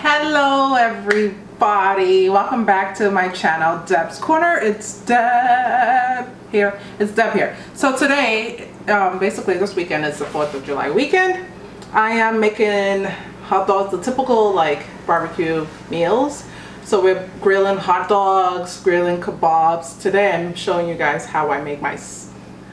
Hello everybody, welcome back to my channel, Deb's Corner. It's Deb here. So today, basically this weekend is the 4th of July weekend. I am making hot dogs, the typical like barbecue meals. So we're grilling hot dogs, grilling kabobs. Today I'm showing you guys how I make my,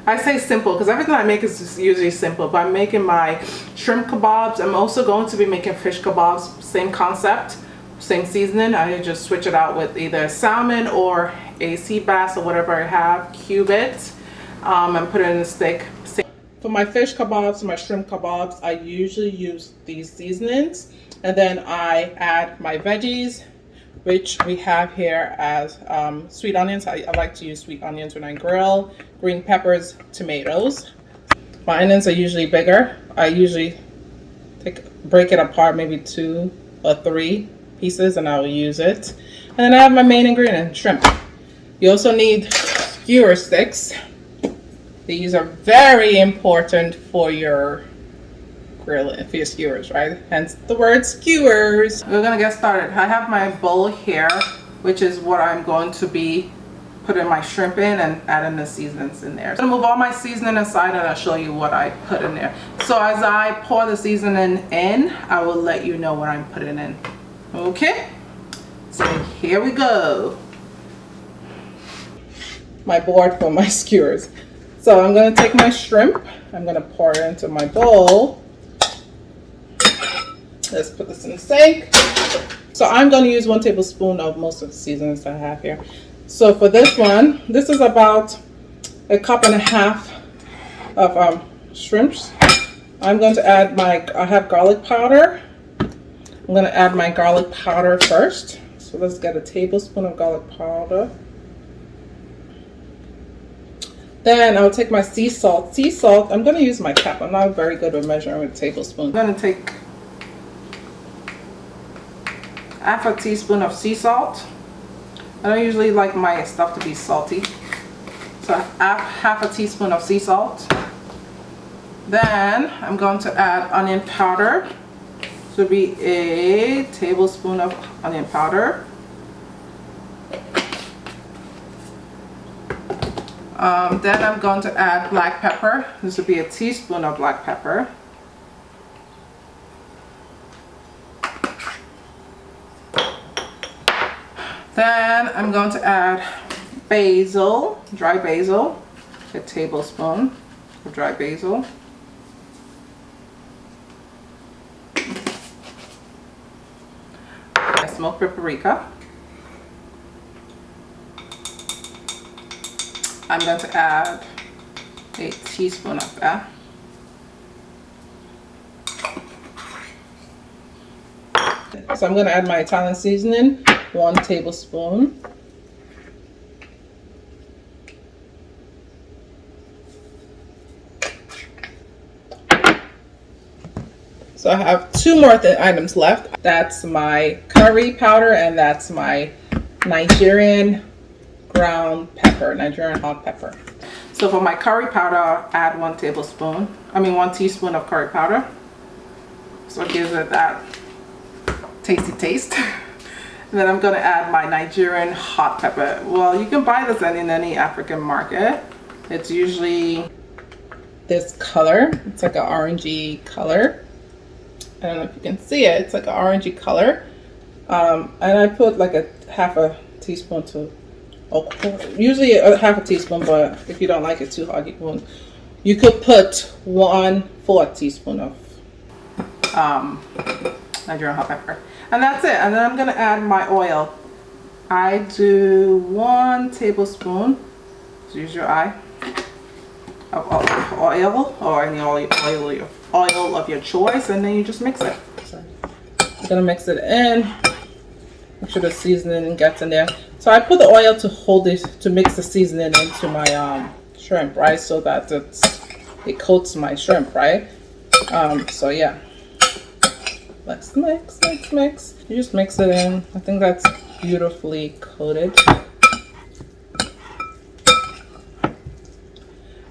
I say simple because everything I make is just usually simple, but I'm making my shrimp kebabs. I'm also going to be making fish kebabs, same concept, same seasoning. I just switch it out with either salmon or a sea bass or whatever I have, cube it, and put it in a stick. For my fish kebabs, my shrimp kebabs, I usually use these seasonings, and then I add my veggies, which we have here as sweet onions. I like to use sweet onions when I grill, green peppers, tomatoes. My onions are usually bigger. I usually break it apart, maybe 2 or 3 pieces, and I will use it. And then I have my main ingredient, shrimp. You also need skewer sticks. These are very important for your grill, for your skewers, right? Hence the word skewers. We're gonna get started. I have my bowl here, which is what I'm going to be putting my shrimp in and adding the seasonings in there. So I'm gonna move all my seasoning aside and I'll show you what I put in there. So as I pour the seasoning in, I will let you know what I'm putting in. Okay? So here we go. My board for my skewers. So I'm gonna take my shrimp, I'm gonna pour it into my bowl. Let's put this in the sink. So I'm going to use 1 tablespoon of most of the seasonings I have here. So for this one, this is about 1.5 cups of shrimps. I'm going to add I have garlic powder. I'm going to add my garlic powder first. So let's get 1 tablespoon of garlic powder. Then I'll take my sea salt. Sea salt, I'm going to use my cup. I'm not very good with measuring with tablespoons. I'm going to take 1/2 teaspoon of sea salt. I don't usually like my stuff to be salty. So 1/2 teaspoon of sea salt. Then I'm going to add onion powder. This would be 1 tablespoon of onion powder. Then I'm going to add black pepper. This would be 1 teaspoon of black pepper. Then I'm going to add basil, dry basil, 1 tablespoon of dry basil. Smoked paprika. I'm going to add 1 teaspoon of that. So I'm going to add my Italian seasoning, 1 tablespoon. So I have 2 more items left. That's my curry powder and that's my Nigerian ground pepper, Nigerian hot pepper. So for my curry powder, I'll add 1 teaspoon of curry powder. So it gives it that tasty taste. And then I'm going to add my Nigerian hot pepper. Well, you can buy this in any African market. It's usually this color. It's like an orangey color. I don't know if you can see it. It's like an orangey color. And I put like 1/2 teaspoon to, usually 1/2 teaspoon, but if you don't like it too hot, you could put 1/4 teaspoon of Nigerian hot pepper. And that's it. And then I'm going to add my oil. I do 1 tablespoon, so use your eye, of oil or any oil of your choice, and then you just mix it. So I'm going to mix it in. Make sure the seasoning gets in there. So I put the oil to mix the seasoning into my shrimp, right? So that it coats my shrimp, right? So yeah. Let's mix. You just mix it in. I think that's beautifully coated.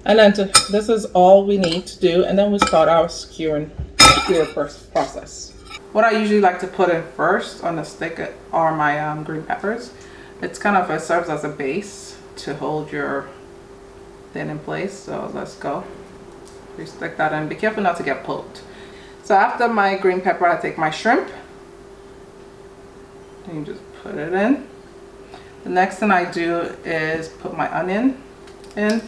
And then this is all we need to do, and then we start our skewer process. What I usually like to put in first on the stick are my green peppers. It's kind of, it serves as a base to hold your thing in place. So let's go. You stick that in. Be careful not to get poked. So after my green pepper, I take my shrimp. And you just put it in. The next thing I do is put my onion in.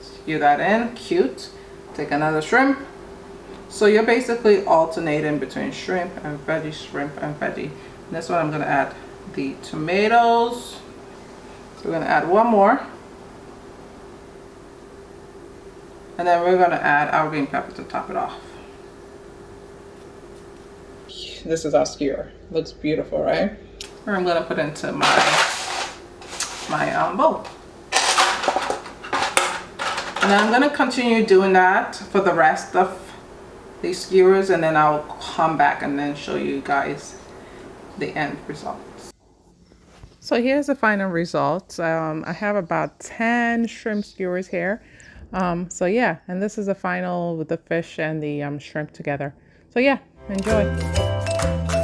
Skew that in. Cute. Take another shrimp. So you're basically alternating between shrimp and veggie, shrimp and veggie. And this one I'm going to add the tomatoes. So we're going to add one more. And then we're going to add our green pepper to top it off. This is our skewer. Looks beautiful, right? And I'm going to put into my bowl. And I'm going to continue doing that for the rest of these skewers, and then I'll come back and then show you guys the end results. So here's the final results. I have about 10 shrimp skewers here. So yeah, and this is the final with the fish and the shrimp together. So yeah, enjoy.